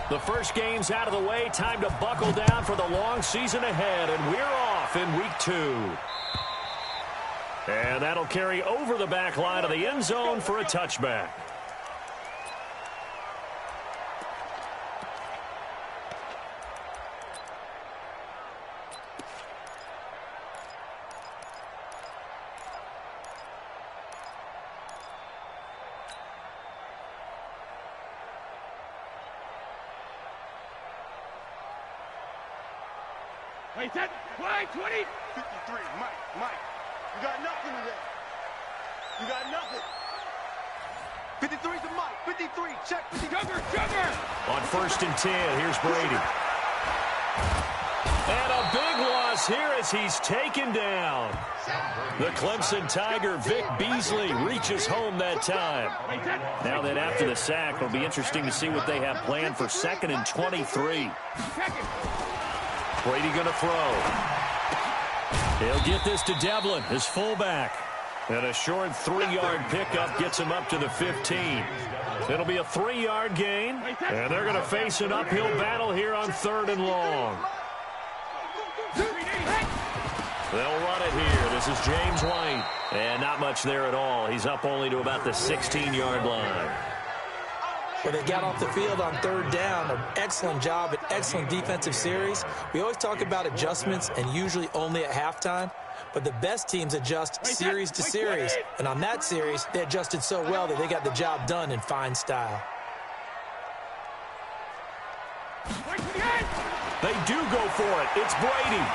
The first game's out of the way. Time to buckle down for the long season ahead, and we're off in week 2. And that'll carry over the back line of the end zone for a touchback. Wait, 10, 20. 53, Mike. You got nothing today. You got nothing. 53's a Mike. 53, check. Jugger. On 1st and 10, here's Brady. And a big loss here as he's taken down. The Clemson Tiger, Vic Beasley, reaches home that time. Now that after the sack, it'll be interesting to see what they have planned for 2nd and 23. Brady going to throw. He'll get this to Devlin, his fullback. And a short 3-yard pickup gets him up to the 15. It'll be a 3-yard gain. And they're going to face an uphill battle here on 3rd and long. They'll run it here. This is James White. And not much there at all. He's up only to about the 16-yard line. Well, they got off the field on 3rd down. An excellent job, an excellent defensive series. We always talk about adjustments and usually only at halftime. But the best teams adjust series to series. And on that series, they adjusted so well that they got the job done in fine style. They do go for it. It's Brady.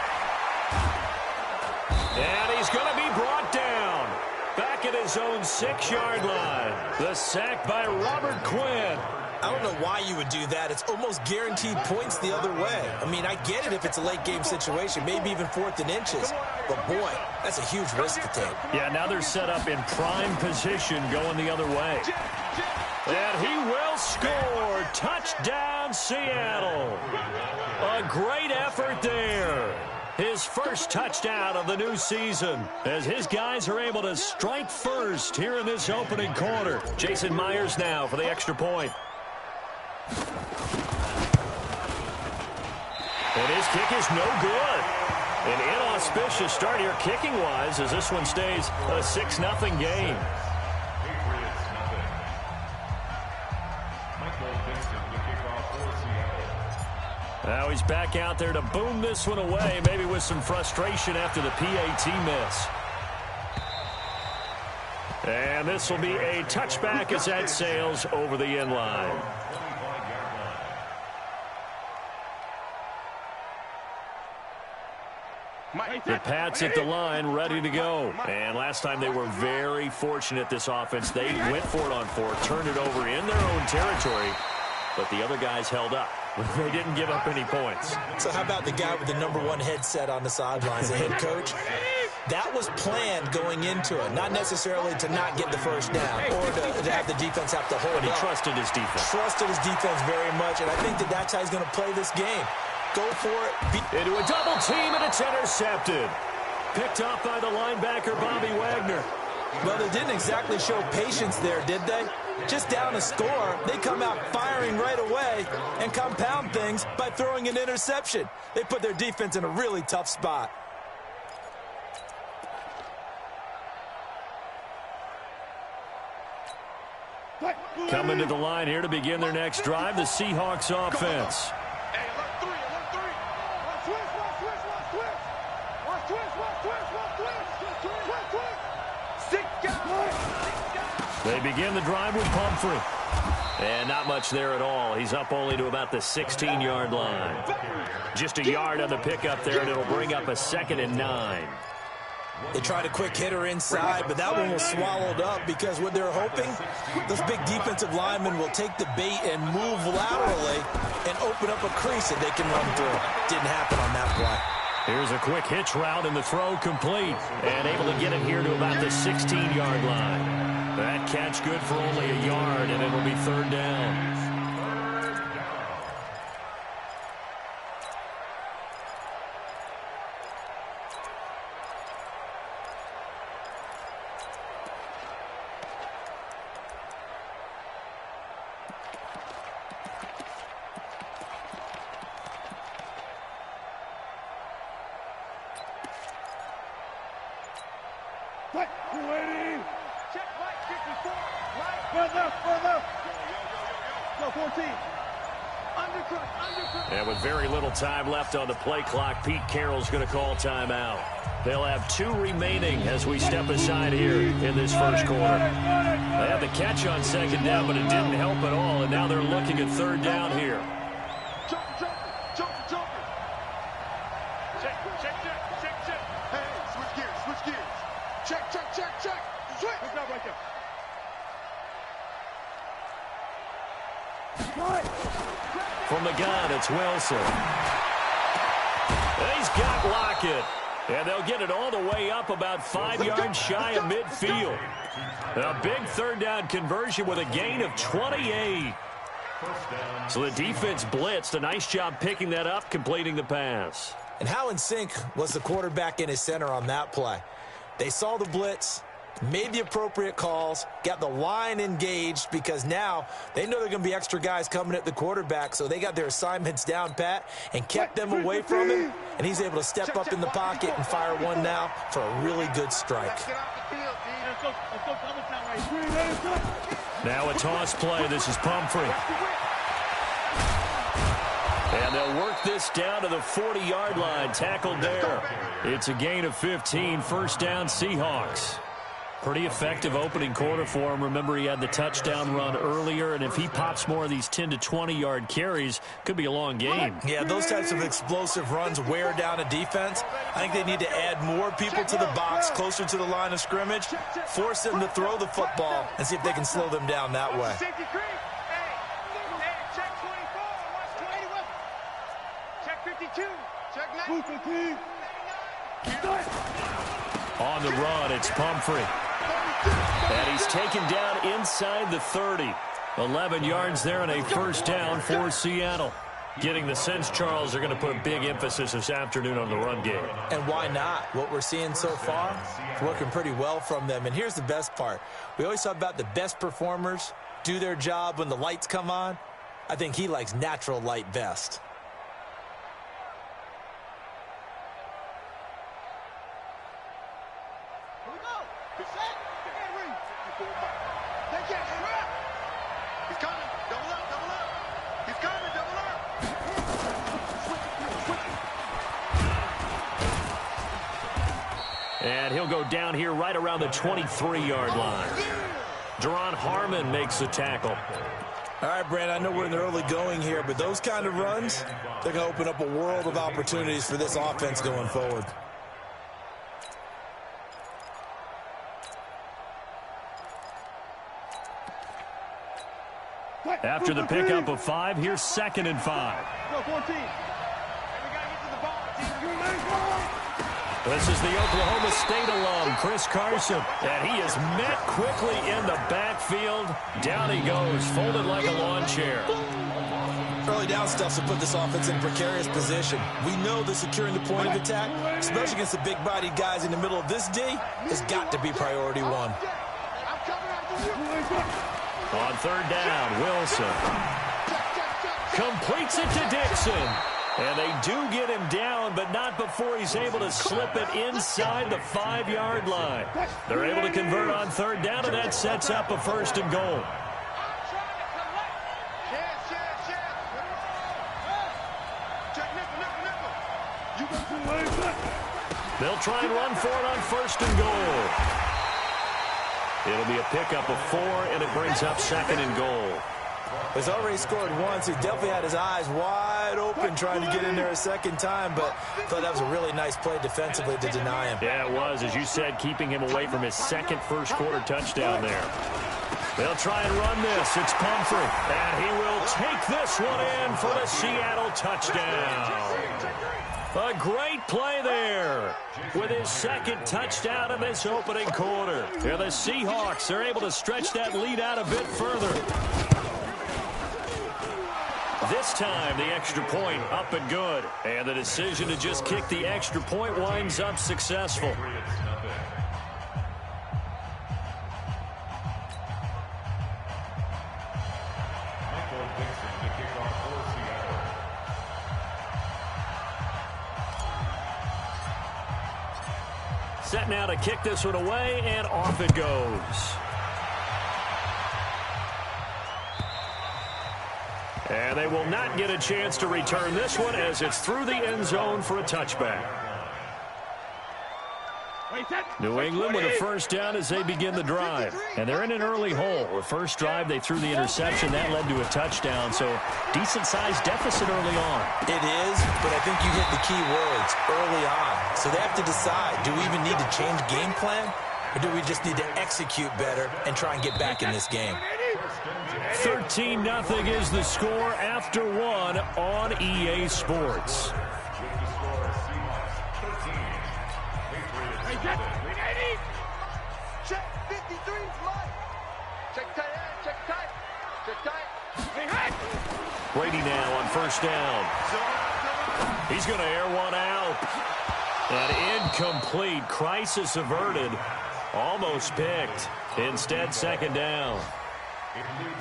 And he's going to be brought down. Back at his own 6-yard line. The sack by Robert Quinn. I don't know why you would do that. It's almost guaranteed points the other way. I mean, I get it if it's a late game situation, maybe even 4th and inches. But, boy, that's a huge risk to take. Yeah, now they're set up in prime position going the other way. And he will score. Touchdown, Seattle. A great effort there. His first touchdown of the new season as his guys are able to strike first here in this opening quarter. Jason Myers now for the extra point. And his kick is no good. An inauspicious start here kicking-wise as this one stays a 6-0 game. Now he's back out there to boom this one away, maybe with some frustration after the PAT miss. And this will be a touchback as that sails over the end line. The Pats at the line, ready to go. And last time they were very fortunate, this offense. They went for it on 4, turned it over in their own territory, but the other guys held up. They didn't give up any points. So how about the guy with the #1 headset on the sidelines, the head coach? That was planned going into it, not necessarily to not get the first down or to have the defense have to hold But he up. trusted his defense. Trusted his defense very much, and I think that that's how he's going to play this game. Go for it. Into a double team, and it's intercepted. Picked up by the linebacker, Bobby Wagner. Well, they didn't exactly show patience there, did they? Just down a score, they come out firing right away and compound things by throwing an interception. They put their defense in a really tough spot. Coming to the line here to begin their next drive, the Seahawks offense. They begin the drive with Pumphrey. And not much there at all. He's up only to about the 16-yard line. Just a yard on the pickup there, and it'll bring up a 2nd and 9. They tried a quick hitter inside, but that one was swallowed up because what they're hoping, those big defensive linemen will take the bait and move laterally and open up a crease that they can run through. Didn't happen on that play. Here's a quick hitch route, and the throw complete. And able to get it here to about the 16-yard line. That catch good for only a yard, and it'll be 3rd down. Check, Mike, 54. Mike. Further. Go, 14. Undercut. And with very little time left on the play clock, Pete Carroll's going to call timeout. They'll have 2 remaining as we step aside here in this first quarter. They had the catch on second down, but it didn't help at all, and now they're looking at third down here. Joker. Check. Hey, switch gears. Check. Switch. Good job right there. From the gun, it's Wilson. He's got Lockett. And they'll get it all the way up about 5 yards shy of midfield. A big third down conversion with a gain of 28. So the defense blitzed. A nice job picking that up, completing the pass. And how in sync was the quarterback in his center on that play? They saw the blitz, made the appropriate calls, got the line engaged, because now they know there are going to be extra guys coming at the quarterback, so they got their assignments down pat and kept them away from him, and he's able to step up in the pocket and fire one now for a really good strike. Now a toss play. This is Pumphrey. And they'll work this down to the 40-yard line, tackled there. It's a gain of 15, first down Seahawks. Pretty effective opening quarter for him. Remember, he had the touchdown run earlier, and if he pops more of these 10 to 20-yard carries, could be a long game. Yeah, those types of explosive runs wear down a defense. I think they need to add more people to the box, closer to the line of scrimmage, force them to throw the football, and see if they can slow them down that way. On the run, it's Pumphrey. And he's taken down inside the 30. 11 yards there and a first down for Seattle. Getting the sense, Charles, they're going to put a big emphasis this afternoon on the run game. And why not? What we're seeing so far, working pretty well from them. And here's the best part. We always talk about the best performers do their job when the lights come on. I think he likes natural light best. And he'll go down here right around the 23-yard line. Deron Harmon makes the tackle. All right, Brandon, I know we're in the early going here, but those kind of runs, they're going to open up a world of opportunities for this offense going forward. After the pickup of 5, here's 2nd and 5. This is the Oklahoma State alum, Chris Carson, and he is met quickly in the backfield. Down he goes, folded like a lawn chair. Early down stuff to put this offense in a precarious position. We know that securing the point of attack, especially against the big-bodied guys in the middle of this D, has got to be priority one. On third down, Wilson completes it to Dixon. And they do get him down, but not before he's able to slip it inside the 5-yard line. They're able to convert on third down, and that sets up a 1st and goal. They'll try and run for it on 1st and goal. It'll be a pickup of 4, and it brings up 2nd and goal. He's already scored once. He definitely had his eyes wide open trying to get in there a second time, but I thought that was a really nice play defensively to deny him. Yeah, it was. As you said, keeping him away from his second first-quarter touchdown there. They'll try and run this. It's Pumphrey, and he will take this one in for the Seattle touchdown. A great play there with his 2nd touchdown in this opening quarter. And the Seahawks are able to stretch that lead out a bit further. This time, the extra point up and good. And the decision to just kick the extra point winds up successful. Set now to kick this one away, and off it goes. And they will not get a chance to return this one as it's through the end zone for a touchback. New England with a first down as they begin the drive. And they're in an early hole. The first drive, they threw the interception. That led to a touchdown. So decent-sized deficit early on. It is, but I think you hit the key words, early on. So they have to decide, do we even need to change game plan? Or do we just need to execute better and try and get back in this game? 13-0 is the score after one on EA Sports. Check 53, Mike. Check tight end, check tight. Check tight. Brady now on first down. He's going to air one out. An incomplete. Crisis averted. Almost picked. Instead, second down.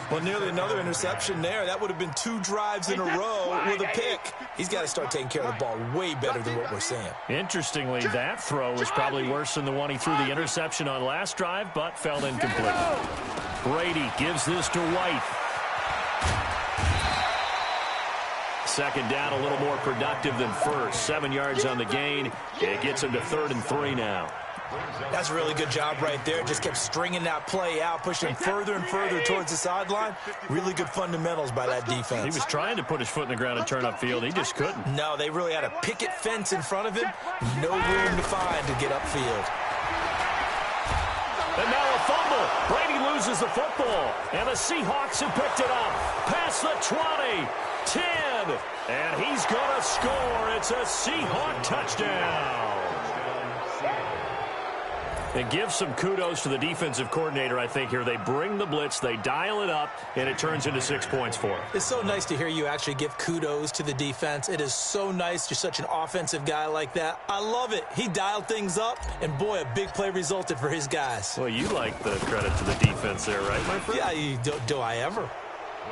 Well, nearly another interception there. That would have been 2 drives in a row with a pick. He's got to start taking care of the ball way better than what we're seeing. Interestingly, that throw was probably worse than the one he threw the interception on last drive, but fell incomplete. Brady gives this to White. Second down, a little more productive than first. 7 yards on the gain. It gets him to 3rd and 3 now. That's a really good job right there. Just kept stringing that play out, pushing him further and further towards the sideline. Really good fundamentals by that defense. He was trying to put his foot in the ground and turn upfield. He just couldn't. No, they really had a picket fence in front of him. No room to find to get upfield. And now a fumble. Brady loses the football. And the Seahawks have picked it up. Past the 20, 10. And he's going to score. It's a Seahawk touchdown. And give some kudos to the defensive coordinator, I think, here. They bring the blitz, they dial it up, and it turns into 6 points for him. It's so nice to hear you actually give kudos to the defense. It is so nice. You're such an offensive guy like that. I love it. He dialed things up, and, boy, a big play resulted for his guys. Well, you like the credit to the defense there, right, my friend? Yeah, do I ever?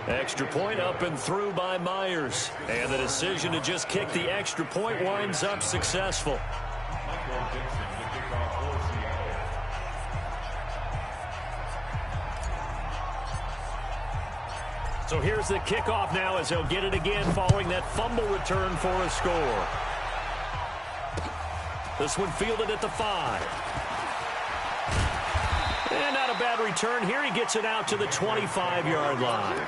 Extra point up and through by Myers. And the decision to just kick the extra point winds up successful. So here's the kickoff now as they'll get it again following that fumble return for a score. This one fielded at the 5. And not a bad return here. He gets it out to the 25-yard line.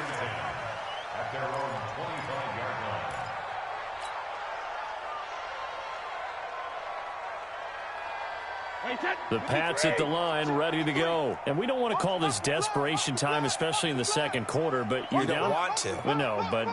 The Pats at the line, ready to go. And we don't want to call this desperation time, especially in the second quarter, but you're down. You don't want to. Well, no, but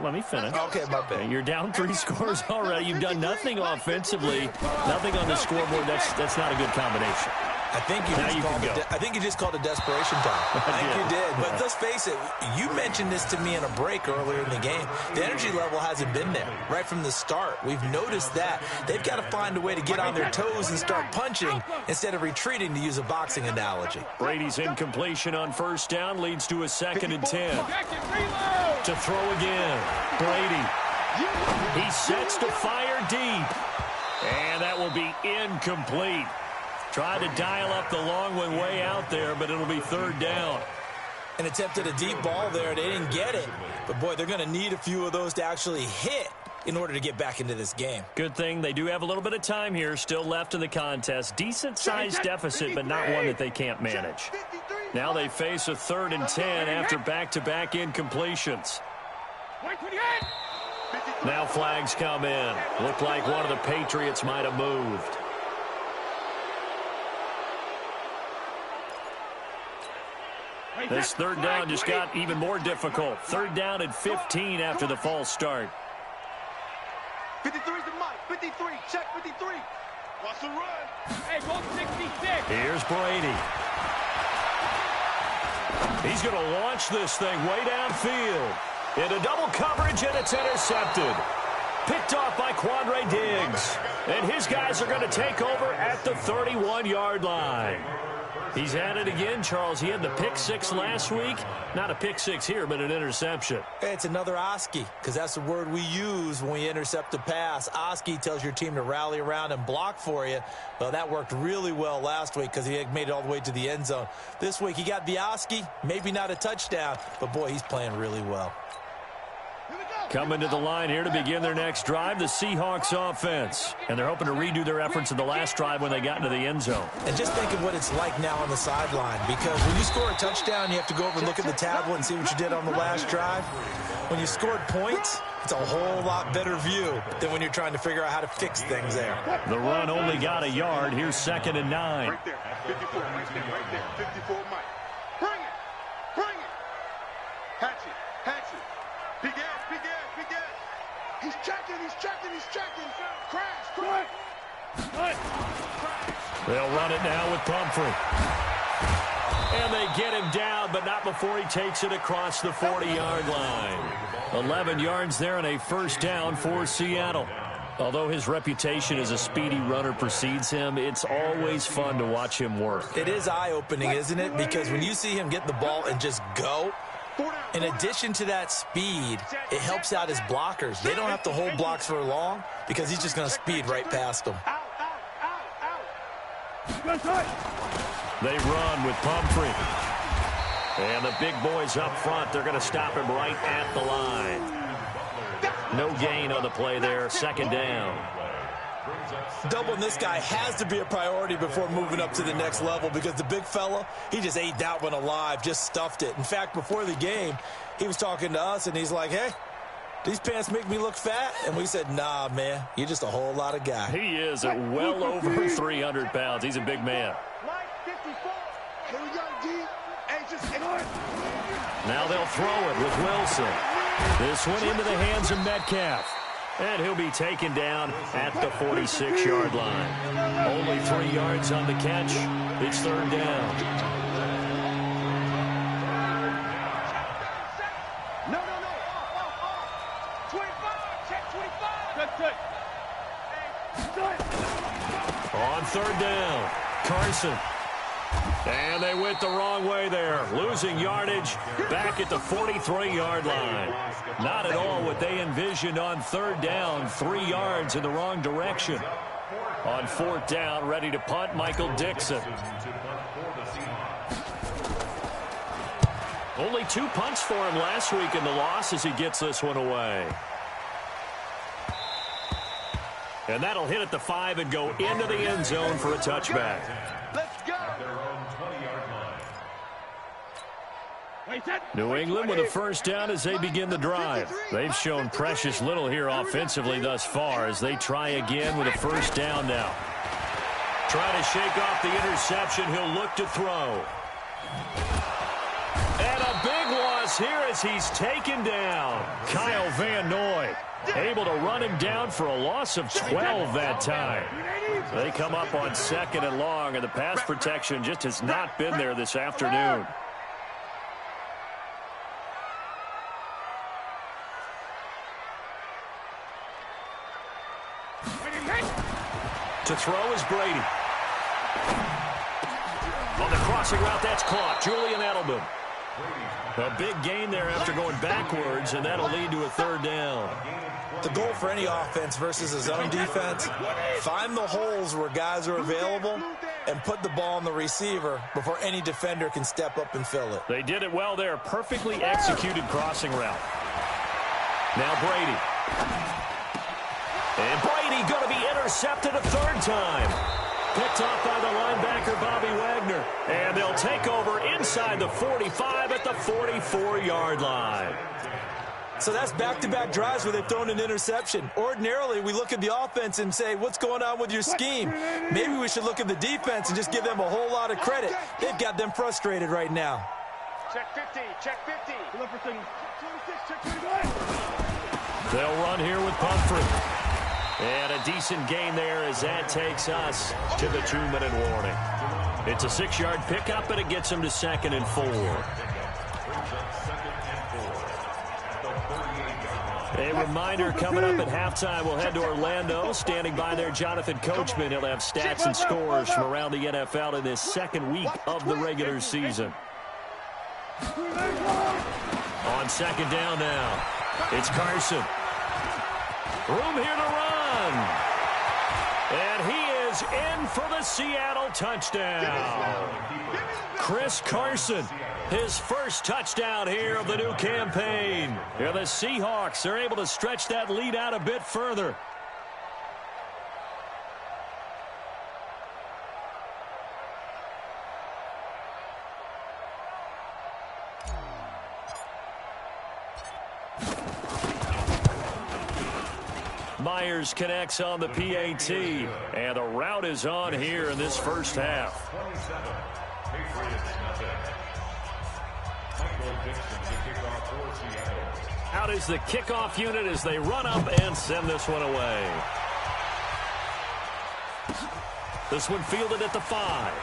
let me finish. Okay, my bad. You're down 3 scores already. You've done nothing offensively, nothing on the scoreboard. That's not a good combination. I think you just called it desperation time. I think you did. But let's face it, you mentioned this to me in a break earlier in the game. The energy level hasn't been there right from the start. We've noticed that. They've got to find a way to get on their toes and start punching instead of retreating, to use a boxing analogy. Brady's incompletion on first down leads to a 2nd and 10. To throw again. Brady. He sets to fire deep. And that will be incomplete. Tried to dial up the long one way out there, but it'll be 3rd down. And attempted a deep ball there. They didn't get it. But, boy, they're going to need a few of those to actually hit in order to get back into this game. Good thing they do have a little bit of time here still left in the contest. Decent-sized deficit, but not one that they can't manage. Now they face a 3rd and 10 after back-to-back incompletions. Now flags come in. Looked like one of the Patriots might have moved. This 3rd down just got even more difficult. 3rd down and 15 after the false start. 53's the Mike. 53. Check 53. Watch the run. Hey, go 66. Here's Brady. He's going to launch this thing way downfield. Into double coverage, and it's intercepted. Picked off by Quandre Diggs. And his guys are going to take over at the 31-yard line. He's had it again, Charles. He had the pick six last week. Not a pick six here, but an interception. It's another Oski, because that's the word we use when we intercept a pass. Oski tells your team to rally around and block for you. Well, that worked really well last week because he had made it all the way to the end zone. This week he got the Oski, maybe not a touchdown, but boy, he's playing really well. Coming to the line here to begin their next drive, the Seahawks offense. And they're hoping to redo their efforts in the last drive when they got into the end zone. And just think of what it's like now on the sideline, because when you score a touchdown, you have to go over and look at the tablet and see what you did on the last drive. When you scored points, it's a whole lot better view than when you're trying to figure out how to fix things there. The run only got a yard. Here's 2nd and 9. Right there, 54, right there, 54, Mike. Bring it. Hatch it. Big ass. He's checking. Crash. They'll run it now with Pumphrey. And they get him down, but not before he takes it across the 40-yard line. 11 yards there and a first down for Seattle. Although his reputation as a speedy runner precedes him, it's always fun to watch him work. It is eye-opening, isn't it? Because when you see him get the ball and just go, in addition to that speed, it helps out his blockers. They don't have to hold blocks for long because he's just going to speed right past them. They run with Pumphrey. And the big boys up front, they're going to stop him right at the line. No gain on the play there, 2nd down. Doubling this guy has to be a priority before moving up to the next level, because the big fella, he just ate that one alive, just stuffed it. In fact, before the game, he was talking to us, and he's like, hey, these pants make me look fat? And we said, nah, man, you're just a whole lot of guy. He is at well over 300 pounds. He's a big man. Here we go, D. Hey, just ignore it. Now they'll throw it with Wilson. This one into the hands of Metcalf. And he'll be taken down at the 46-yard line. Only 3 yards on the catch. It's 3rd down. No. 25. Check 25. Good. On 3rd down, Carson. And they went the wrong way there, losing yardage back at the 43-yard line. Not at all what they envisioned on 3rd down, 3 yards in the wrong direction. On 4th down, ready to punt, Michael Dixon. Only 2 punts for him last week in the loss as he gets this one away. And that'll hit at the 5 and go into the end zone for a touchback. Let's go. New England with a first down as they begin the drive. They've shown precious little here offensively thus far as they try again with a first down now. Trying to shake off the interception. He'll look to throw. And a big loss here as he's taken down. Kyle Van Noy able to run him down for a loss of 12 that time. They come up on 2nd and long, and the pass protection just has not been there this afternoon. To throw is Brady. On the crossing route, that's caught. Julian Edelman. A big gain there after going backwards, and that'll lead to a 3rd down. The goal for any offense versus a zone defense, find the holes where guys are available and put the ball on the receiver before any defender can step up and fill it. They did it well there. Perfectly executed crossing route. Now Brady. And Brady going to be intercepted a 3rd time. Picked off by the linebacker, Bobby Wagner. And they'll take over inside the 45 at the 44-yard line. So that's back-to-back drives where they've thrown an interception. Ordinarily, we look at the offense and say, what's going on with your scheme? Maybe we should look at the defense and just give them a whole lot of credit. They've got them frustrated right now. Check 50. Check 50. They'll run here with Pumphrey. And a decent gain there as that takes us to the 2-minute warning. It's a 6-yard pickup, and it gets them to 2nd and 4. A reminder coming up at halftime, we'll head to Orlando. Standing by there, Jonathan Coachman. He'll have stats and scores from around the NFL in this second week of the regular season. On second down now, it's Carson. Room here to run. And he is in for the Seattle touchdown. Chris Carson, his first touchdown here of the new campaign. Here the Seahawks are able to stretch that lead out a bit further. Myers connects on the PAT, and the route is on here in this first half. Out is the kickoff unit as they run up and send this one away. This one fielded at the 5.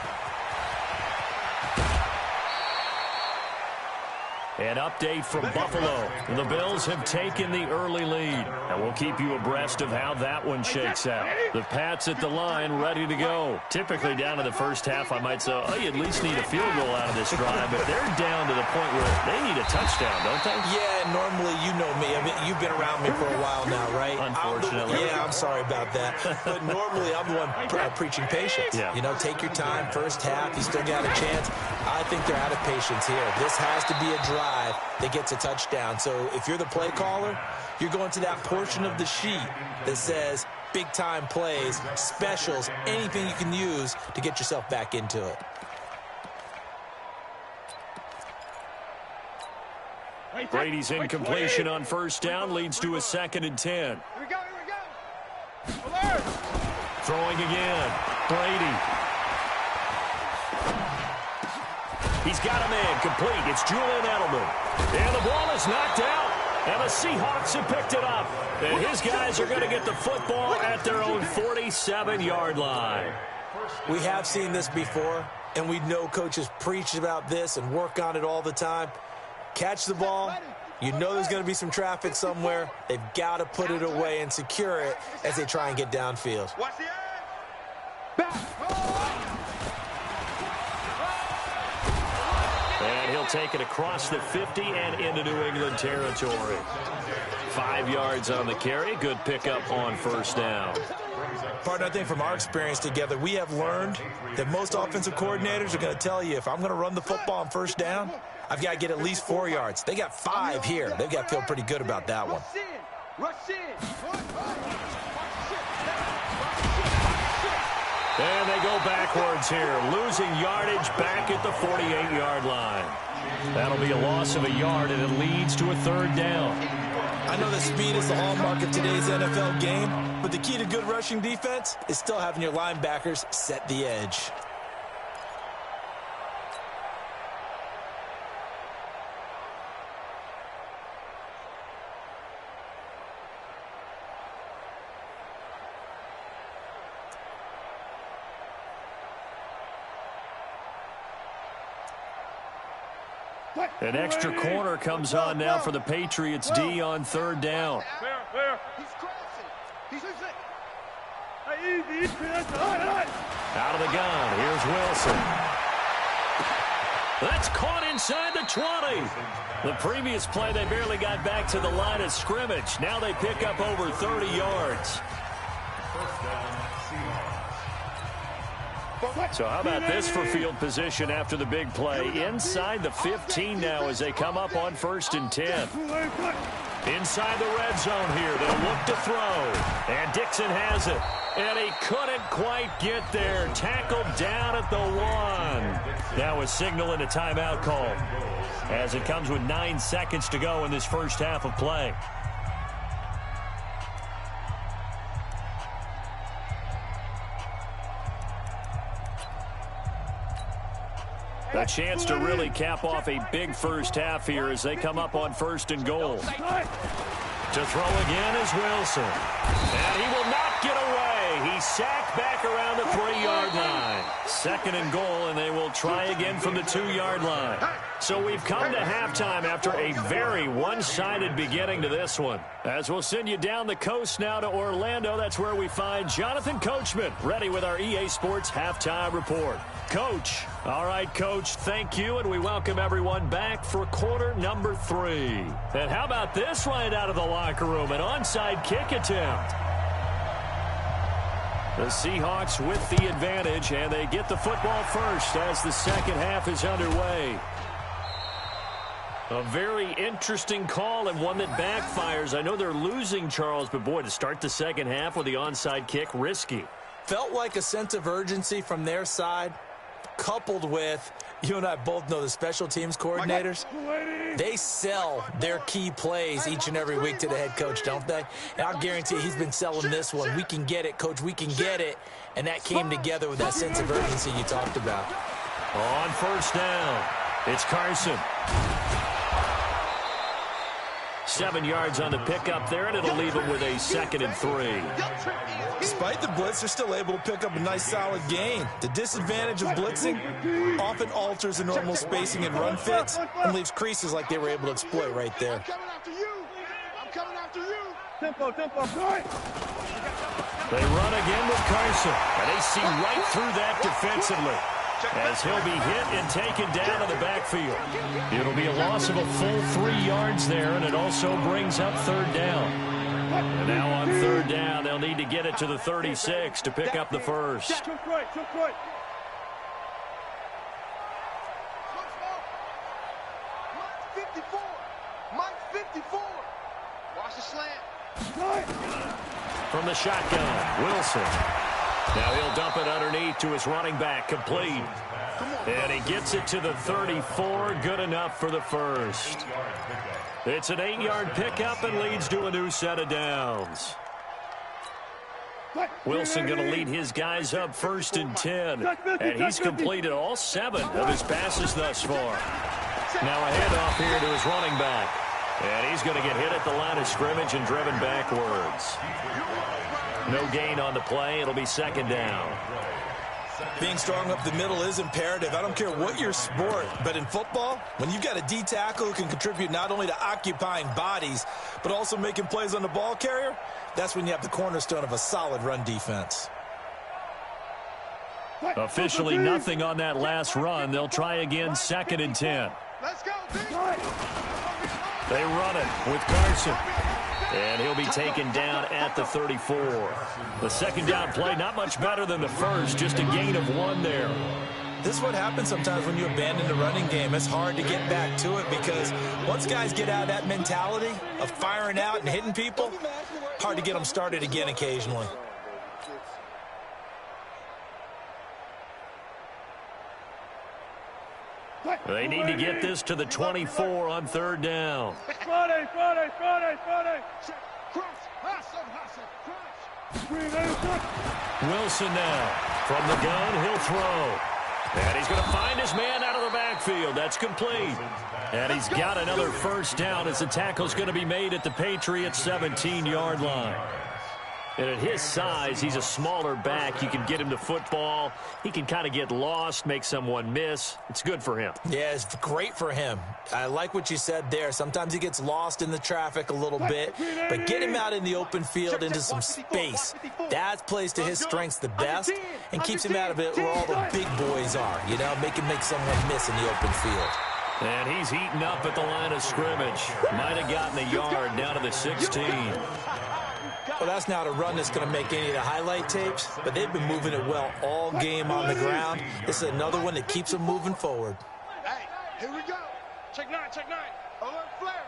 An update from Buffalo. The Bills have taken the early lead, and we'll keep you abreast of how that one shakes out. The Pats at the line, ready to go. Typically down to the first half, I might say, oh, you at least need a field goal out of this drive, but they're down to the point where they need a touchdown, don't they? Yeah, normally, you know me. I mean, you've been around me for a while now, right? Unfortunately. I'm sorry about that. But normally, I'm the one preaching patience. Yeah. You know, take your time. First half, you still got a chance. I think they're out of patience here. This has to be a drive that gets a touchdown. So if you're the play caller, you're going to that portion of the sheet that says big-time plays, specials, anything you can use to get yourself back into it. Brady's incompletion on first down leads to a 2nd and 10. Here we go, here we go. Alert. Throwing again. Brady. He's got a man complete. It's Julian Edelman. And the ball is knocked out. And the Seahawks have picked it up. And his guys are going to get the football at their own 47-yard line. We have seen this before, and we know coaches preach about this and work on it all the time. Catch the ball. You know there's going to be some traffic somewhere. They've got to put it away and secure it as they try and get downfield. Watch the edge. Back. And he'll take it across the 50 and into New England territory. 5 yards on the carry. Good pickup on first down. Partner, I think from our experience together, we have learned that most offensive coordinators are going to tell you, if I'm going to run the football on first down, I've got to get at least 4 yards. They got 5 here. They've got to feel pretty good about that one. Rush in. And they go backwards here, losing yardage back at the 48-yard line. That'll be a loss of a yard, and it leads to a 3rd down. I know that speed is the hallmark of today's NFL game, but the key to good rushing defense is still having your linebackers set the edge. An extra corner comes on now for the Patriots D on 3rd down. He's crossing. He's Out of the gun, here's Wilson. That's caught inside the 20. The previous play, they barely got back to the line of scrimmage. Now they pick up over 30 yards. So how about this for field position after the big play? Inside the 15 now as they come up on 1st and 10. Inside the red zone here. They'll look to throw. And Dixon has it. And he couldn't quite get there. Tackled down at the 1. Now a signal and a timeout call as it comes with 9 seconds to go in this first half of play. A chance to really cap off a big first half here as they come up on 1st and goal. To throw again is Wilson. And he will not get away. He's sacked back around the 3-yard line. 2nd and goal, and they will try again from the 2-yard line. So we've come to halftime after a very one-sided beginning to this one. As we'll send you down the coast now to Orlando, that's where we find Jonathan Coachman, ready with our EA Sports Halftime Report. Coach. All right, Coach, thank you, and we welcome everyone back for quarter number 3. And how about this right out of the locker room, an onside kick attempt. The Seahawks with the advantage, and they get the football first as the second half is underway. A very interesting call and one that backfires. I know they're losing, Charles, but boy, to start the second half with the onside kick, risky. Felt like a sense of urgency from their side, coupled with, you and I both know the special teams coordinators, they sell their key plays each and every week to the head coach, don't they? And I'll guarantee he's been selling this one. We can get it, Coach, we can get it. And that came together with that sense of urgency you talked about. On first down, it's Carson. 7 yards on the pickup there, and it'll leave him with a 2nd and 3. Despite the blitz, they're still able to pick up a nice, solid gain. The disadvantage of blitzing often alters the normal spacing and run fits and leaves creases like they were able to exploit right there. I'm coming after you. I'm coming after you. Tempo. They run again with Carson, and they see right through that defensively, as he'll be hit and taken down in the backfield. It'll be a loss of a full 3 yards there, and it also brings up 3rd down. And now on 3rd down, they'll need to get it to the 36 to pick up the first. Mike 54. Mike 54. Watch the slant. From the shotgun, Wilson. Now he'll dump it underneath to his running back, complete. And he gets it to the 34, good enough for the first. It's an 8-yard pickup and leads to a new set of downs. Wilson going to lead his guys up 1st and 10. And he's completed all 7 of his passes thus far. Now a handoff here to his running back. And he's going to get hit at the line of scrimmage and driven backwards. No gain on the play. It'll be 2nd down. Being strong up the middle is imperative. I don't care what your sport, but in football, when you've got a D tackle who can contribute not only to occupying bodies, but also making plays on the ball carrier, that's when you have the cornerstone of a solid run defense. Officially nothing on that last run. They'll try again, 2nd and 10. Let's go, They run it with Carson. And he'll be taken down at the 34. The 2nd down play, not much better than the first, just a gain of 1 there. This is what happens sometimes when you abandon the running game. It's hard to get back to it because once guys get out of that mentality of firing out and hitting people, hard to get them started again occasionally. They need to get this to the 24 on 3rd down. Friday. Wilson now from the gun, he'll throw. And he's going to find his man out of the backfield. That's complete. And he's got another 1st down as the tackle's going to be made at the Patriots' 17-yard line. And at his size, he's a smaller back. You can get him to football. He can kind of get lost, make someone miss. It's good for him. Yeah, it's great for him. I like what you said there. Sometimes he gets lost in the traffic a little bit, but get him out in the open field into some space. That plays to his strengths the best and keeps him out of it where all the big boys are, you know, make someone miss in the open field. And he's heating up at the line of scrimmage. Might have gotten a yard down to the 16. Well, that's not a run that's going to make any of the highlight tapes, but they've been moving it well all game on the ground. This is another one that keeps them moving forward. Hey, here we go. Check 9. Alert flare.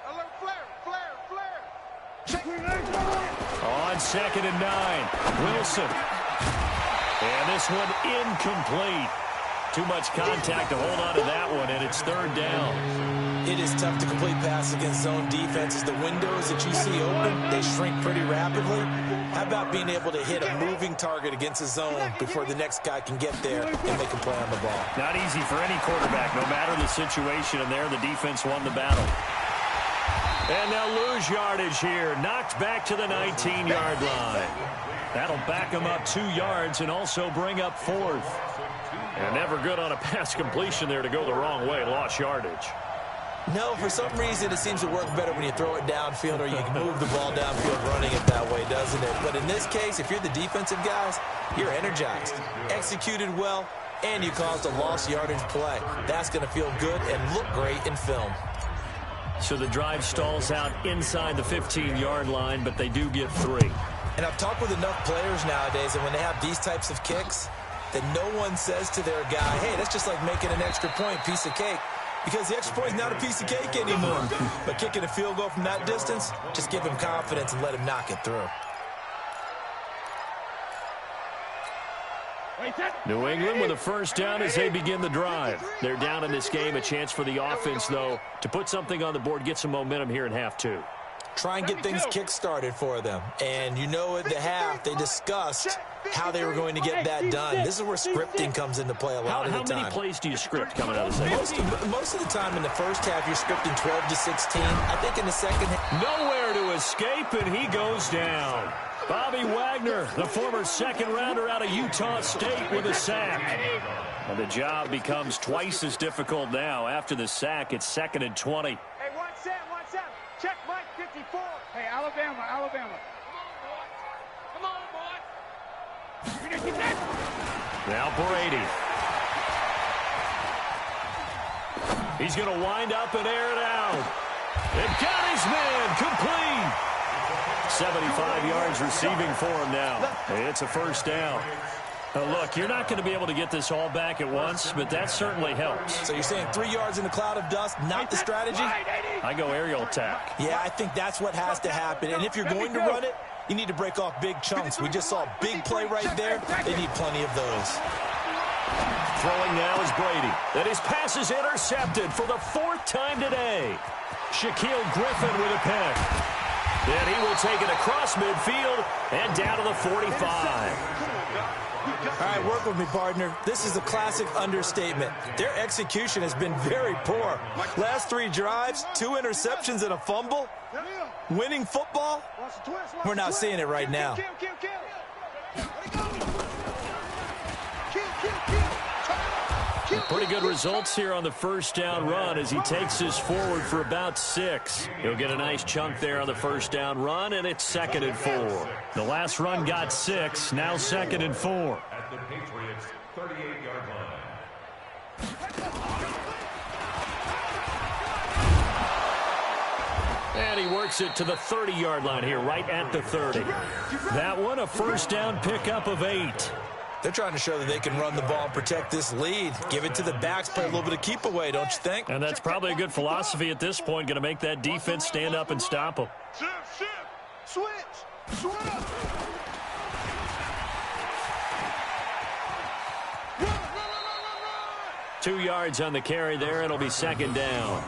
Check. On 2nd and 9, Wilson. And this one incomplete. Too much contact to hold on to that one, and it's 3rd down. It is tough to complete passes against zone defenses. The windows that you see open, they shrink pretty rapidly. How about being able to hit a moving target against a zone before the next guy can get there and make a play on the ball? Not easy for any quarterback, no matter the situation, and there the defense won the battle. And they'll lose yardage here, knocked back to the 19-yard line. That'll back them up 2 yards and also bring up 4th. And never good on a pass completion there to go the wrong way. Lost yardage. No, for some reason it seems to work better when you throw it downfield or you can move the ball downfield running it that way, doesn't it? But in this case, if you're the defensive guys, you're energized, executed well, and you caused a lost yardage play. That's going to feel good and look great in film. So the drive stalls out inside the 15-yard line, but they do get 3. And I've talked with enough players nowadays, and when they have these types of kicks, that no one says to their guy, hey, that's just like making an extra point, piece of cake. Because the extra point is not a piece of cake anymore. But kicking a field goal from that distance, just give him confidence and let him knock it through. New England with a first down as they begin the drive. They're down in this game. A chance for the offense, though, to put something on the board, get some momentum here in half 2. Try and get things kick-started for them. And you know at the half, they discussed how they were going to get that done. This is where scripting comes into play a lot of the time. How many plays do you script coming out of the second? Most of the time in the first half, you're scripting 12 to 16. I think in the second half. Nowhere to escape, and he goes down. Bobby Wagner, the former second-rounder out of Utah State with a sack. And the job becomes twice as difficult now. After the sack, it's 2nd and 20. Hey, 1-7. Check Mike 54. Hey, Alabama. Come on, boy. Now Brady. He's going to wind up and air it out. It got his man complete. 75 yards receiving for him now. It's a first down. Look, you're not going to be able to get this all back at once, but that certainly helps. So you're saying 3 yards in a cloud of dust, not the strategy? I go aerial attack. Yeah, I think that's what has to happen. And if you're going to run it, you need to break off big chunks. We just saw a big play right there. They need plenty of those. Throwing now is Brady. And his pass is intercepted for the 4th time today. Shaquille Griffin with a pick. And he will take it across midfield and down to the 45. All right, work with me, partner. This is a classic understatement. Their execution has been very poor. Last 3 drives, 2 interceptions and a fumble. Winning football? We're not seeing it right now. Pretty good results here on the first down run as he takes this forward for about 6. He'll get a nice chunk there on the first down run, and it's 2nd and 4. The last run got 6, now 2nd and 4. At the Patriots' 38-yard line. And he works it to the 30-yard line here, right at the 30. That one, a first down pickup of 8. They're trying to show that they can run the ball and protect this lead. Give it to the backs, play a little bit of keep away, don't you think? And that's probably a good philosophy at this point, going to make that defense stand up and stop them. Shift. Switch. 2 yards on the carry there. It'll be 2nd down.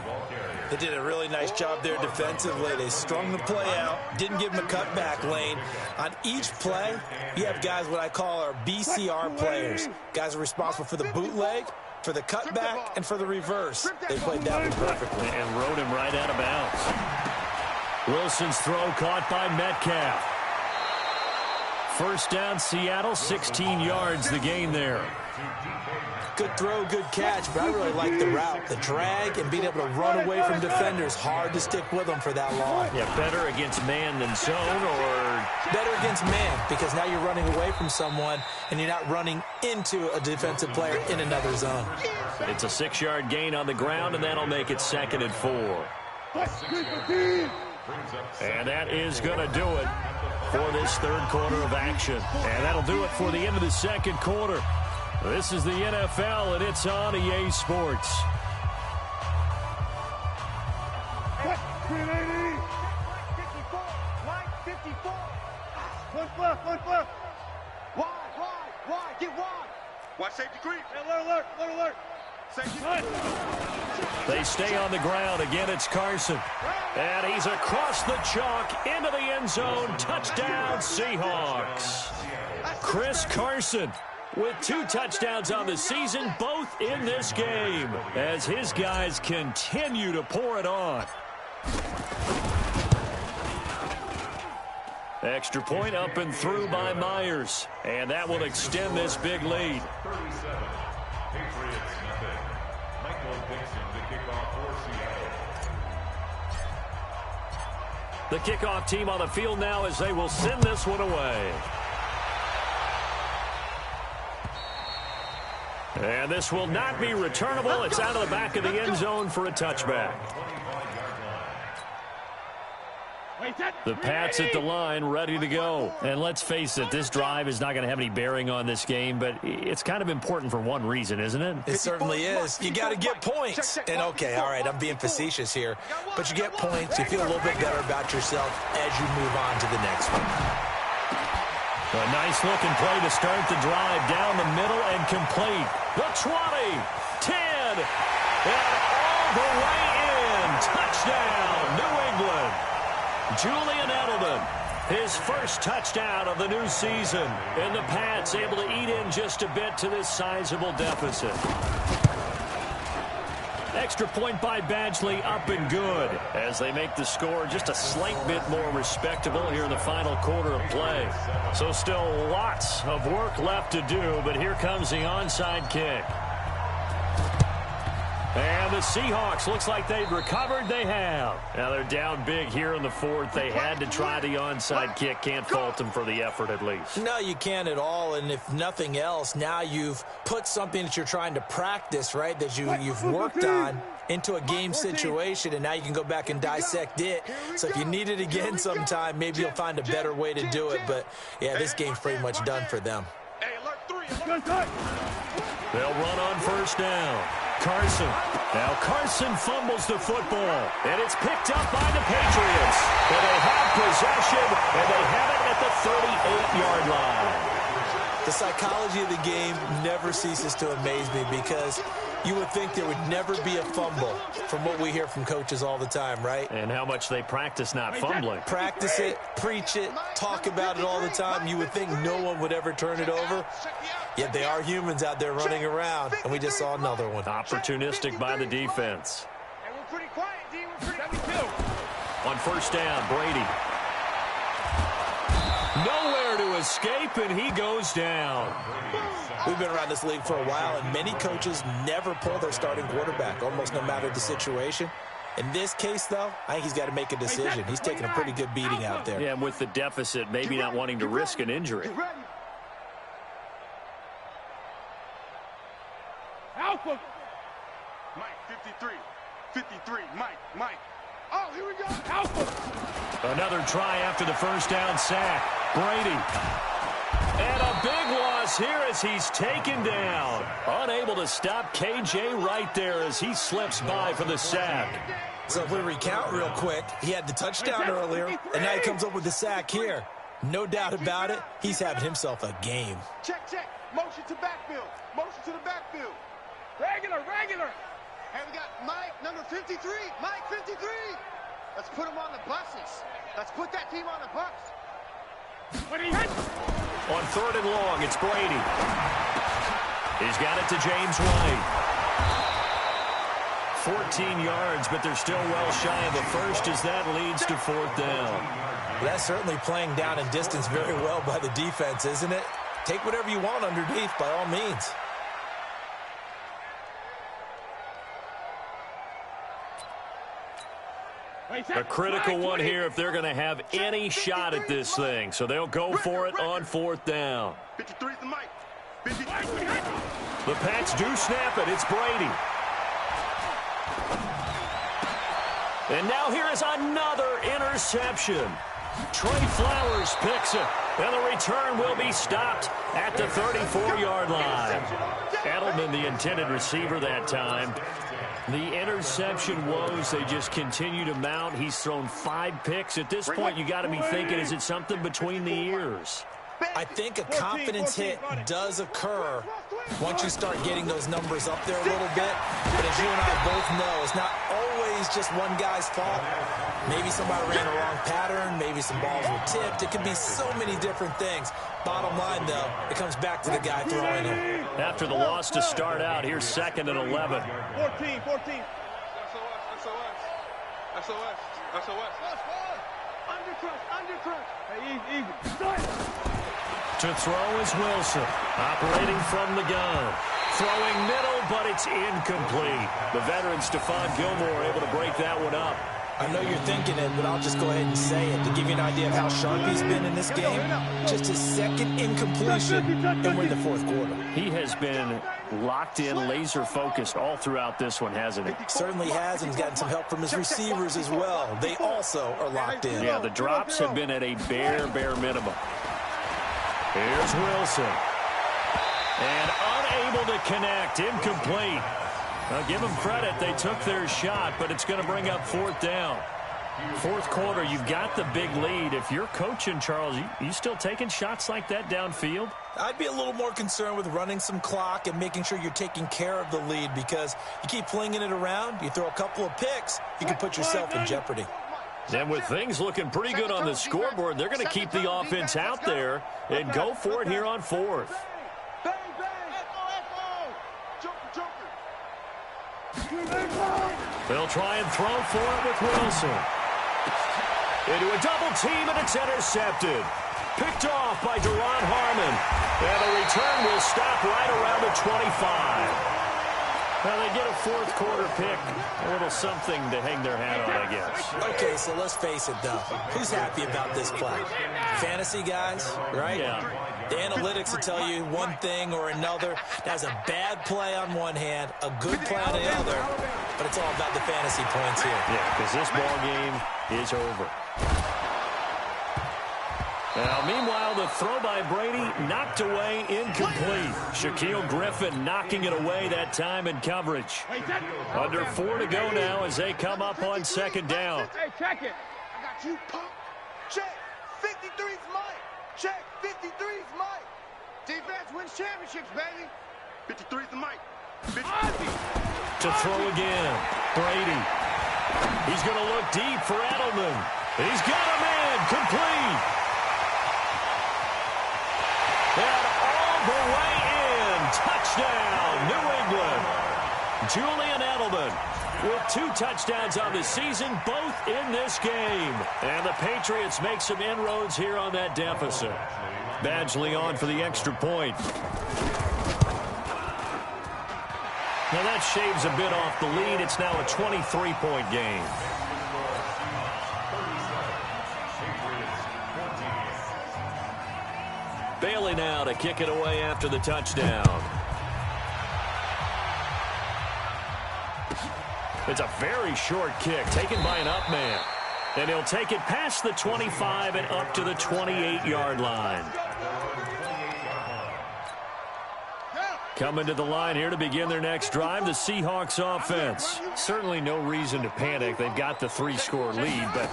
They did a really nice job there defensively. They strung the play out, didn't give them a cutback lane. On each play, you have guys what I call our BCR players. Guys are responsible for the bootleg, for the cutback, and for the reverse. They played that one perfectly. And rode him right out of bounds. Wilson's throw caught by Metcalf. First down, Seattle, 16 yards the gain there. Good throw, good catch, but I really like the route. The drag and being able to run away from defenders, hard to stick with them for that long. Yeah, better against man than zone, or better against man, because now you're running away from someone and you're not running into a defensive player in another zone. It's a 6-yard gain on the ground, and that'll make it 2nd and 4. And that is going to do it for this third quarter of action. And that'll do it for the end of the second quarter. This is the NFL, and it's on EA Sports. Mike 54. One flip. Wide. Get wide. Watch safety creep. Alert. Safety. They stay on the ground. Again, it's Carson. And he's across the chalk into the end zone. Touchdown, Seahawks. Chris Carson with 2 touchdowns on the season, both in this game, as his guys continue to pour it on. Extra point up and through by Myers, and that will extend this big lead. The kickoff team on the field now as they will send this one away. And this will not be returnable. It's out of the back of the end zone for a touchback. The Pats at the line, ready to go. And let's face it, this drive is not going to have any bearing on this game, but it's kind of important for one reason, isn't it? It certainly is. You got to get points. And, okay, all right, I'm being facetious here. But you get points, you feel a little bit better about yourself as you move on to the next one. A nice-looking play to start the drive down the middle and complete. The 20, 10, and all the way in. Touchdown, New England. Julian Edelman, his first touchdown of the new season. And the Pats able to eat in just a bit to this sizable deficit. Extra point by Badgley, up and good as they make the score just a slight bit more respectable here in the final quarter of play. So still lots of work left to do, but here comes the onside kick. And the Seahawks, looks like they've recovered. They have. Now they're down big here in the fourth. They had to try the onside kick. Can't fault them for the effort at least. No, you can't at all. And if nothing else, now you've put something that you're trying to practice, right, that you've worked on into a game situation, and now you can go back and dissect it. So if you need it again sometime, maybe you'll find a better way to do it. But, yeah, this game's pretty much done for them. They'll run on first down. Carson. Now Carson fumbles the football, and it's picked up by the Patriots. But they have possession, and they have it at the 38-yard line. The psychology of the game never ceases to amaze me because you would think there would never be a fumble from what we hear from coaches all the time, right? And how much they practice not fumbling. Practice it, preach it, talk about it all the time. You would think no one would ever turn it over. Yet they are humans out there running around, and we just saw another one. Opportunistic by the defense. And we're pretty quiet, D. We're pretty 72. On first down, Brady. Nowhere to escape, and he goes down. We've been around this league for a while, and many coaches never pull their starting quarterback, almost no matter the situation. In this case, though, I think he's got to make a decision. He's taking a pretty good beating out there. Yeah, and with the deficit, maybe not wanting to risk an injury. Alpha. Mike, 53. 53. Mike. Oh, here we go. Alpha. Another try after the first down sack. Brady. And a big loss here as he's taken down. Unable to stop KJ right there as he slips by for the sack. So if we recount real quick, he had the touchdown earlier, and now he comes up with the sack here. No doubt about it, he's having himself a game. Check. Motion to backfield. Motion to the backfield. Regular. Hey, we got Mike, number 53. Mike, 53. Let's put him on the buses. Let's put that team on the bus. When he hits. On third and long, it's Brady. He's got it to James White. 14 yards, but they're still well shy of the first as that leads to fourth down. That's certainly playing down in distance very well by the defense, isn't it? Take whatever you want underneath, by all means. A critical one here if they're going to have any shot at this thing. So they'll go for it on fourth down. 53 to Mike. 53. The Pats do snap it. It's Brady. And now here is another interception. Trey Flowers picks it. And the return will be stopped at the 34-yard line. Edelman, the intended receiver that time. The interception woes, they just continue to mount. He's thrown 5 picks. At this point, you got to be thinking, is it something between the ears? I think a confidence hit does occur once you start getting those numbers up there a little bit. But as you and I both know, it's not always just one guy's fault. Maybe somebody ran a wrong pattern. Maybe some balls were tipped. It could be so many different things. Bottom line, though, it comes back to the guy throwing it. After the loss to start out, here's 2nd and 11. 14. SOS. Undercrush. Hey, easy. To throw is Wilson, operating from the gun. Throwing middle, but it's incomplete. The veteran Stephon Gilmore able to break that one up. I know you're thinking it, but I'll just go ahead and say it. To give you an idea of how sharp he's been in this game, just his second incompletion, and we're in the fourth quarter. He has been locked in, laser-focused all throughout this one, hasn't he? Certainly has, and he's gotten some help from his receivers as well. They also are locked in. Yeah, the drops have been at a bare minimum. Here's Wilson. And unable to connect, incomplete. Now, give them credit. They took their shot, but it's going to bring up fourth down. Fourth quarter, you've got the big lead. If you're coaching, Charles, you still taking shots like that downfield? I'd be a little more concerned with running some clock and making sure you're taking care of the lead, because you keep flinging it around, you throw a couple of picks, you can put yourself in jeopardy. And with things looking pretty good on the scoreboard, they're going to keep the offense out there and go for it here on fourth. They'll try and throw for it with Wilson. Into a double team, and it's intercepted. Picked off by Deron Harmon. And the return will stop right around the 25. Well, they get a fourth quarter pick. A little something to hang their hat on, I guess. Okay, so let's face it, though. Who's happy about this play? Fantasy guys, right? Yeah. The analytics will tell you one thing or another. That's a bad play on one hand, a good play on the other, but it's all about the fantasy points here. Yeah, because this ball game is over. Now, meanwhile, the throw by Brady knocked away, incomplete. Shaquille Griffin knocking it away that time in coverage. Under 4 to go now as they come up on second down. Hey, check it. I got you, punk. Check. 53's Mike. Check. 53's Mike. Defense wins championships, baby. 53's the Mike. To throw again. Brady. He's going to look deep for Edelman. He's got a man. Complete. And all the way in. Touchdown, New England. Julian Edelman with 2 touchdowns on the season, both in this game. And the Patriots make some inroads here on that deficit. Badgley on for the extra point. Now that shaves a bit off the lead. It's now a 23-point game. Bailey now to kick it away after the touchdown. It's a very short kick taken by an up man. And he'll take it past the 25 and up to the 28-yard line. Coming to the line here to begin their next drive, the Seahawks offense. Certainly no reason to panic. They've got the 3-score lead, but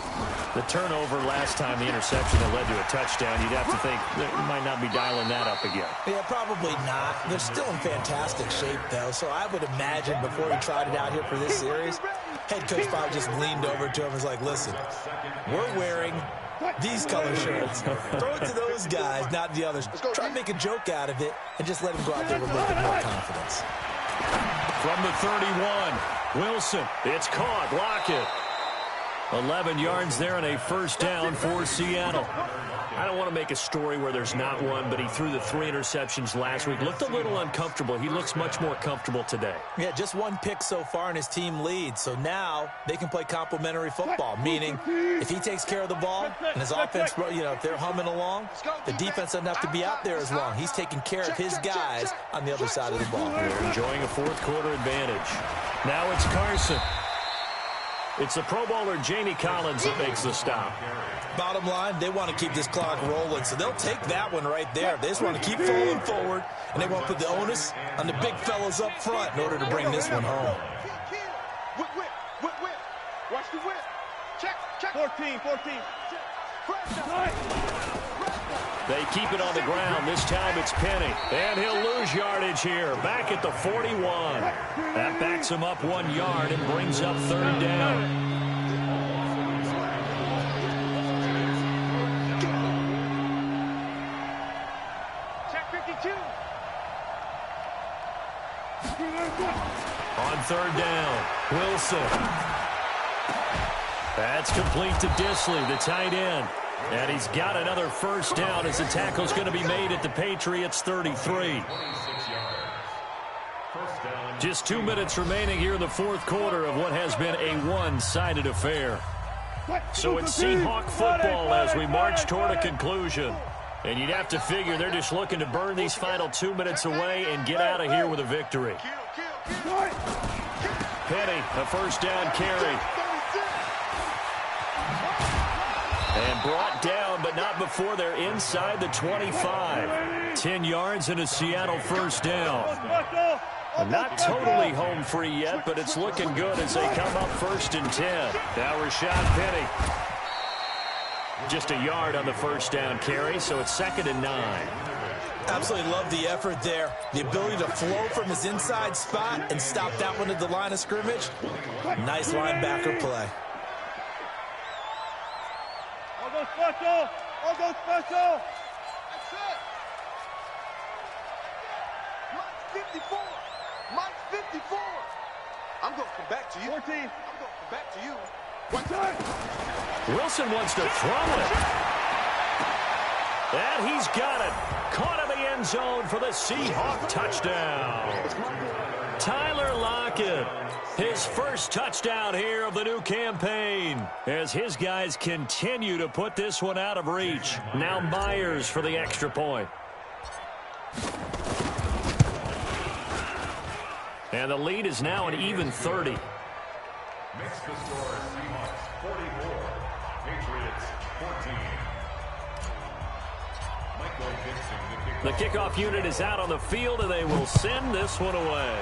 the turnover last time, the interception that led to a touchdown, you'd have to think they might not be dialing that up again. Yeah, probably not. They're still in fantastic shape, though, so I would imagine before he tried it out here for this series, head coach probably just leaned over to him and was like, listen, we're wearing these color shirts. Throw it to those guys, not the others. Try to make a joke out of it and just let him go out there with a little bit more confidence. From the 31, Wilson. It's caught. Lockett. 11 yards there and a first down for Seattle. I don't want to make a story where there's not one, but he threw the 3 interceptions last week. Looked a little uncomfortable. He looks much more comfortable today. Yeah, just 1 pick so far and his team leads. So now they can play complementary football, meaning if he takes care of the ball and his offense, you know, if they're humming along, the defense doesn't have to be out there as long. He's taking care of his guys on the other side of the ball. They're enjoying a fourth quarter advantage. Now it's Carson. It's the Pro Bowler Jamie Collins that makes the stop. Bottom line, they want to keep this clock rolling, so they'll take that one right there. They just want to keep falling forward, and they want to put the onus on the big fellas up front in order to bring this one home. Whip. Watch the whip. Check. 14. They keep it on the ground. This time it's Penny. And he'll lose yardage here. Back at the 41. That backs him up 1 yard and brings up third down. Check 52. On third down, Wilson. That's complete to Disley, the tight end. And he's got another first down as the tackle's going to be made at the Patriots' 33. Just 2 minutes remaining here in the fourth quarter of what has been a one-sided affair. So it's Seahawk football as we march toward a conclusion. And you'd have to figure they're just looking to burn these final 2 minutes away and get out of here with a victory. Penny, a first down carry. And brought down, but not before they're inside the 25. 10 yards and a Seattle first down. Not totally home free yet, but it's looking good as they come up 1st and 10. Now Rashad Penny. Just a yard on the first down carry, so it's 2nd and 9. Absolutely love the effort there. The ability to flow from his inside spot and stop that one at the line of scrimmage. Nice linebacker play. I'll go special. I'll go special. That's it. Mike's 54. Mike's 54. I'm going to come back to you. 14. I'm going to come back to you. One time. Wilson wants to throw it. And he's got it. Caught in the end zone for the Seahawk touchdown. Tyler Lockett, his first touchdown here of the new campaign, as his guys continue to put this one out of reach. Now Myers for the extra point. And the lead is now an even 30. Makes the score Seahawks 44, Patriots 14. Michael Dixon, The kickoff unit is out on the field, and they will send this one away.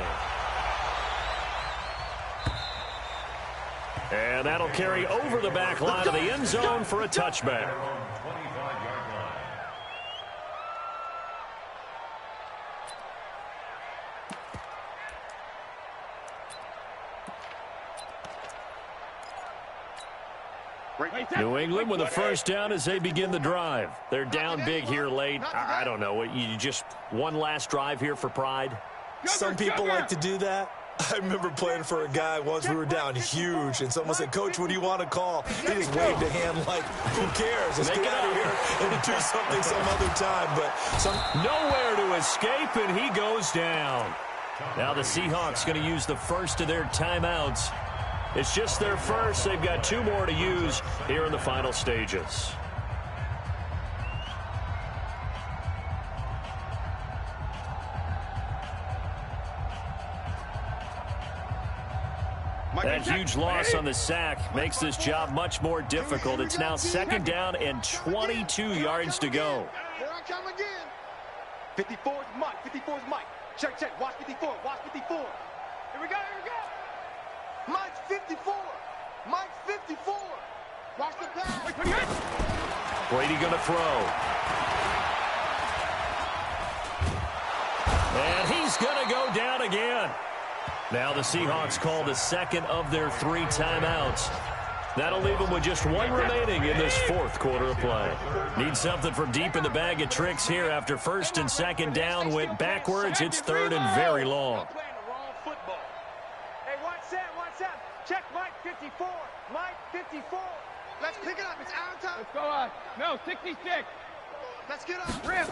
And that'll carry over the back line of the end zone for a touchback. New England with a first down as they begin the drive. They're down big here late. I don't know. You just one last drive here for pride? Some people like to do that. I remember playing for a guy once. We were down huge, and someone said, "Coach, what do you want to call?" He just waved a hand like, "Who cares? Let's get out of here and do something some other time." But nowhere to escape, and he goes down. Now the Seahawks going to use the first of their timeouts. It's just their first. They've got 2 more to use here in the final stages. That huge loss on the sack makes this job much more difficult. It's now 2nd down and 22 yards to go. Here I come again. 54 is Mike. 54 is Mike. Check, check. Watch 54. Watch 54. Here we go. Here we go. Mike's 54. Mike's 54. Watch the pass. Brady going to throw. And he's going to go down again. Now the Seahawks call the second of their 3 timeouts. That'll leave them with just 1 remaining in this fourth quarter of play. Need something from deep in the bag of tricks here after 1st and 2nd down went backwards. It's 3rd and very long. Hey, watch that. Check Mike 54. Mike 54. Let's pick it up. It's our time. Let's go on. No, 66. Let's get up. Rip.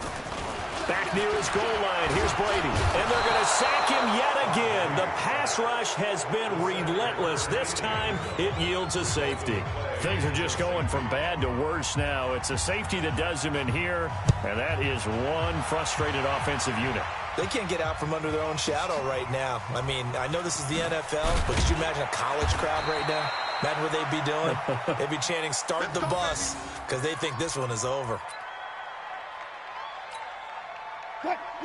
Back near his goal line. Here's Brady. And they're going to sack him yet again. The pass rush has been relentless. This time, it yields a safety. Things are just going from bad to worse now. It's a safety that does him in here, and that is one frustrated offensive unit. they can't get out from under their own shadow right now. I mean, I know this is the NFL, but could you imagine a college crowd right now? Imagine what they'd be doing. They'd be chanting, "Start the bus," because they think this one is over.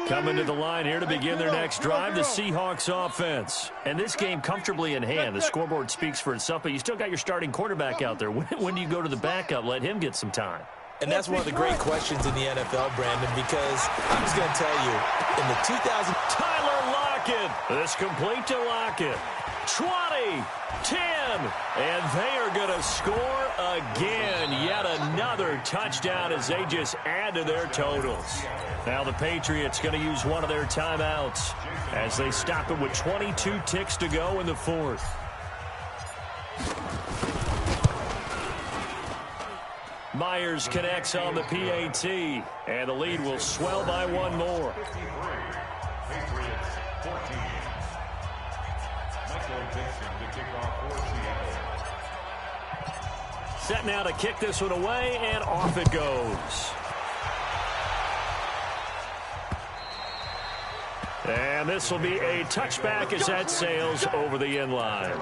Coming to the line here to begin their next drive, the Seahawks offense. And this game comfortably in hand. The scoreboard speaks for itself, but you still got your starting quarterback out there. When do you go to the backup? Let him get some time. And that's one of the great questions in the NFL, Brandon, because I'm just going to tell you, in the 2000... Tyler Lockett. This complete to Lockett. 20, 10, and they are going to score again. Yet another touchdown as they just add to their totals. Now the Patriots going to use one of their timeouts as they stop it with 22 ticks to go in the fourth. Myers connects on the PAT, and the lead will swell by one more. Dixon to kick off for Seattle. Set now to kick this one away, and off it goes. And this will be a touchback as that sails over the end line.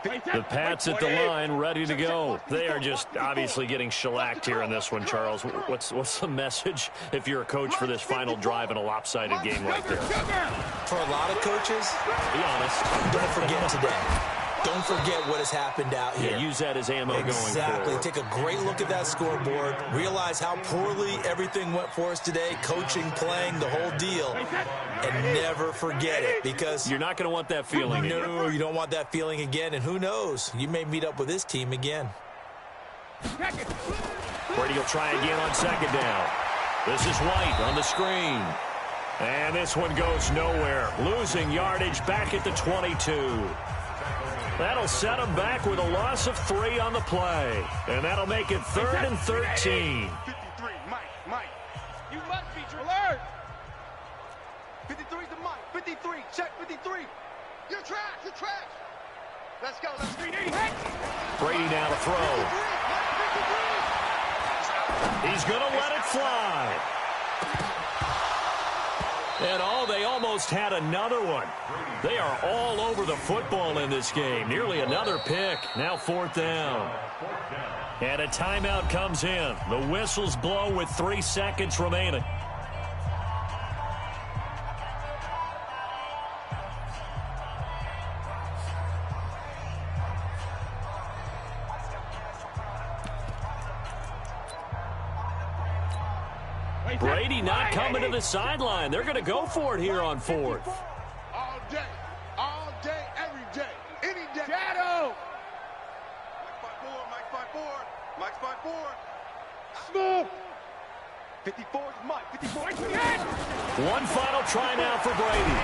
The Pats at the line, ready to go. They are just obviously getting shellacked here in this one, Charles. What's the message if you're a coach for this final drive in a lopsided game like this? For a lot of coaches, Be honest. don't forget today. Don't forget what has happened out here. Yeah, use that as ammo going Exactly. forward. Take a great look at that scoreboard. Realize how poorly everything went for us today. Coaching, playing, the whole deal. And never forget it, because You're not going to want that feeling. no, you don't want that feeling again. And who knows? You may meet up with this team again. Brady will try again on second down. This is White on the screen. And this one goes nowhere. Losing yardage back at the 22. That'll set him back with a loss of 3 on the play. And that'll make it 3rd and 13. 53, Mike. You must be alert. 53 to Mike. 53, check 53. You're trash. Let's go. Brady now to throw. He's going to let it fly. And they almost had another one. They are all over the football in this game. Nearly another pick. Now 4th down. And a timeout comes in. The whistles blow with 3 seconds remaining. Brady not coming to the sideline. They're going to go for it here on 4th. All day, every day, any day. Shadow. Mike 5-4. Smooth. 54 is Mike. 54. One final try now for Brady.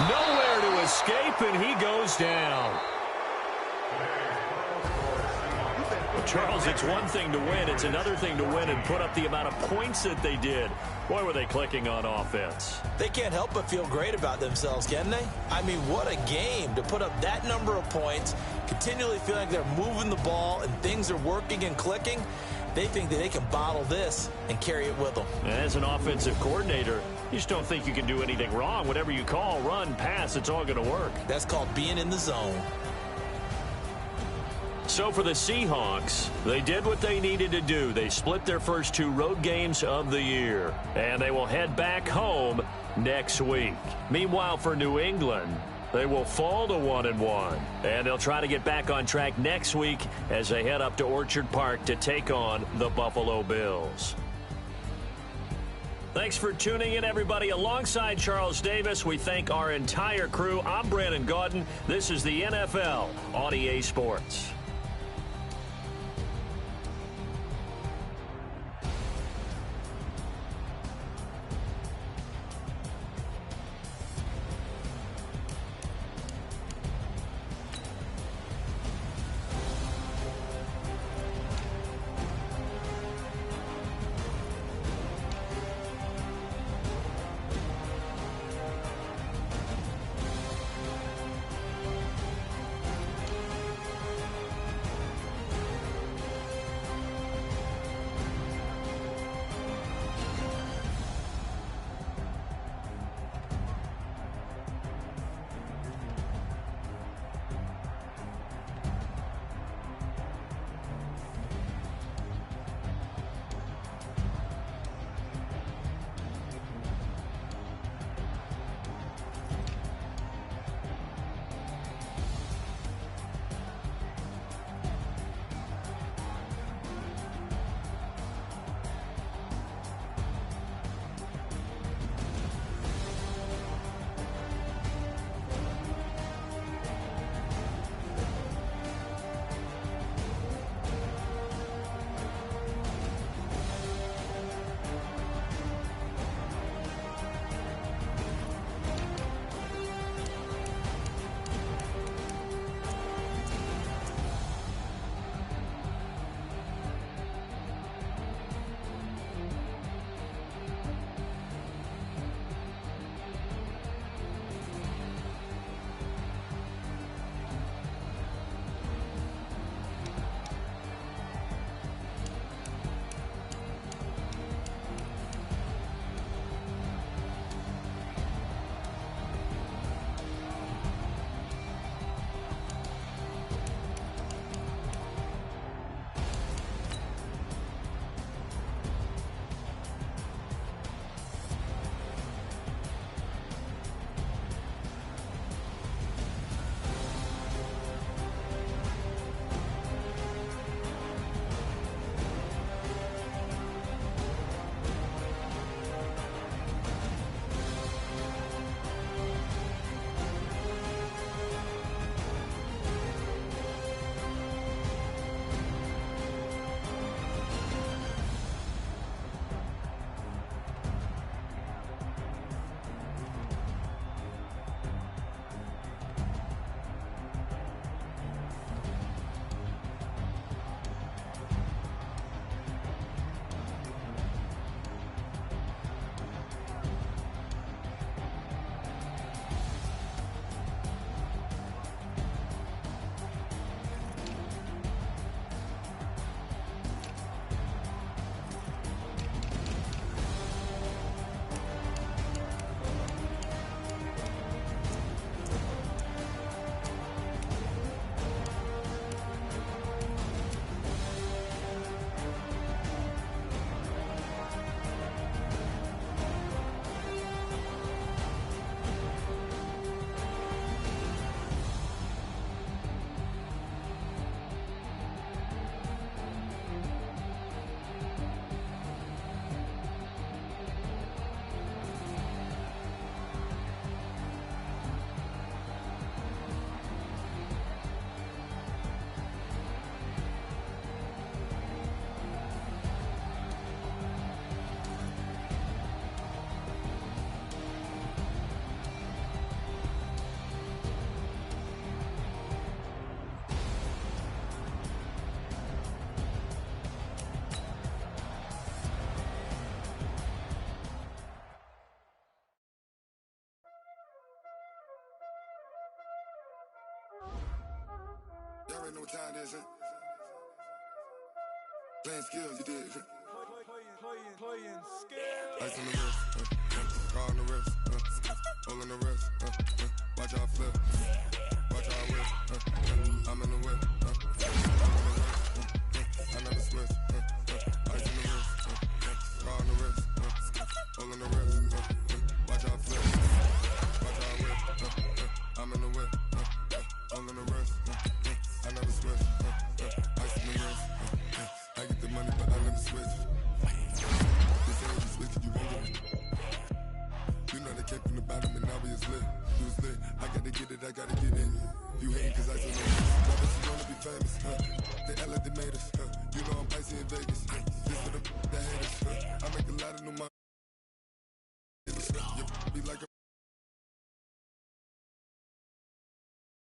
Nowhere to escape, and he goes down. Charles, it's one thing to win. It's another thing to win and put up the amount of points that they did. Boy, were they clicking on offense. They can't help but feel great about themselves, can they? I mean, what a game to put up that number of points, continually feeling like they're moving the ball and things are working and clicking. They think that they can bottle this and carry it with them. As an offensive coordinator, you just don't think you can do anything wrong. Whatever you call, run, pass, it's all going to work. That's called being in the zone. So for the Seahawks, they did what they needed to do. They split their first 2 road games of the year, and they will head back home next week. Meanwhile, for New England, they will fall to 1-1, and they'll try to get back on track next week as they head up to Orchard Park to take on the Buffalo Bills. Thanks for tuning in, everybody. Alongside Charles Davis, we thank our entire crew. I'm Brandon Gaudin. This is the NFL on EA Sports. Y'all already know what time it is, huh? Playing skills, you did, huh? Playing skills. Ice on the wrist, car on the wrist, hole in the wrist, watch how I flip, watch how I whip, I'm in the whip, I'm in the wrist, I never switch, ice on the wrist, car on the wrist, hole in the wrist,